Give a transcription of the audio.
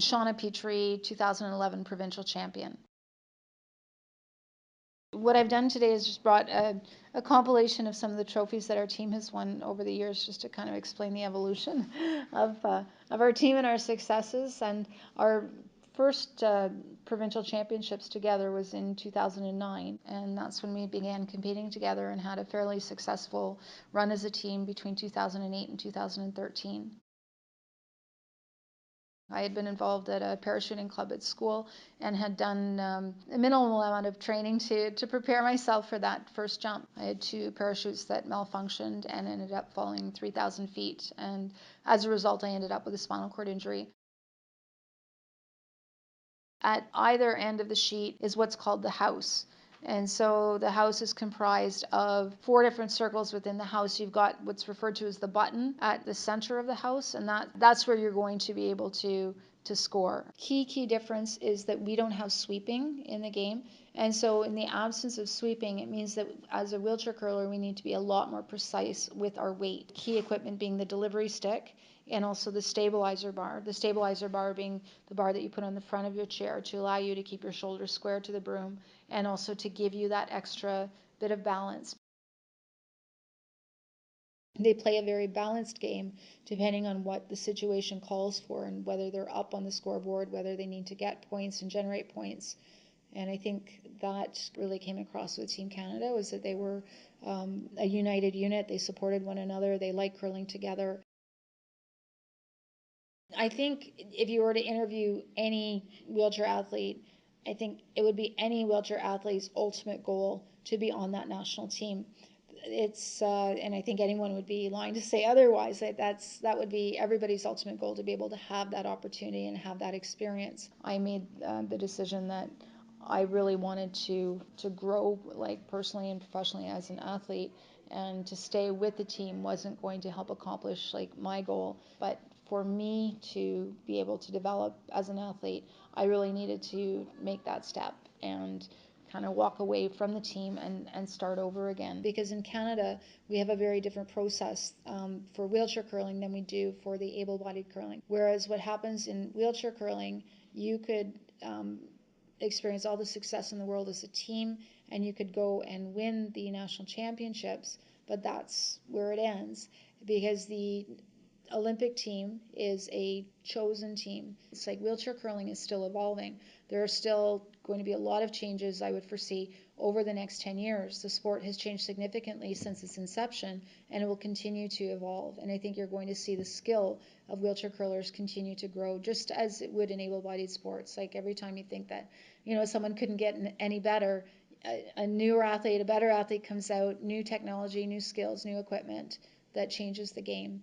Shauna Petrie, 2011 provincial champion. What I've done today is just brought a compilation of some of the trophies that our team has won over the years, just to kind of explain the evolution of our team and our successes. And our first provincial championships together was in 2009, and that's when we began competing together and had a fairly successful run as a team between 2008 and 2013. I had been involved at a parachuting club at school and had done a minimal amount of training to prepare myself for that first jump. I had 2 parachutes that malfunctioned and ended up falling 3,000 feet, and as a result I ended up with a spinal cord injury. At either end of the sheet is what's called the house. And so the house is comprised of 4 different circles within the house. You've got what's referred to as the button at the center of the house, and that's where you're going to be able to score. Key difference is that we don't have sweeping in the game. And so in the absence of sweeping, it means that as a wheelchair curler, we need to be a lot more precise with our weight. Key equipment being the delivery stick and also the stabilizer bar. The stabilizer bar being the bar that you put on the front of your chair to allow you to keep your shoulders square to the broom and also to give you that extra bit of balance. They play a very balanced game depending on what the situation calls for and whether they're up on the scoreboard, whether they need to get points and generate points. And I think that really came across with Team Canada, was that they were a united unit. They supported one another. They liked curling together. I think if you were to interview any wheelchair athlete, I think it would be any wheelchair athlete's ultimate goal to be on that national team. And I think anyone would be lying to say otherwise. That would be everybody's ultimate goal, to be able to have that opportunity and have that experience. I made the decision that I really wanted to grow, like personally and professionally as an athlete, and to stay with the team wasn't going to help accomplish like my goal. But for me to be able to develop as an athlete, I really needed to make that step and kind of walk away from the team and start over again. Because in Canada, we have a very different process for wheelchair curling than we do for the able-bodied curling. Whereas what happens in wheelchair curling, you could experience all the success in the world as a team, and you could go and win the national championships, but that's where it ends, because the Olympic team is a chosen team. It's like wheelchair curling is still evolving. There are still going to be a lot of changes, I would foresee, over the next 10 years. The sport has changed significantly since its inception, and it will continue to evolve. And I think you're going to see the skill of wheelchair curlers continue to grow, just as it would in able-bodied sports. Like every time you think that, someone couldn't get any better, a newer athlete, a better athlete comes out, new technology, new skills, new equipment that changes the game.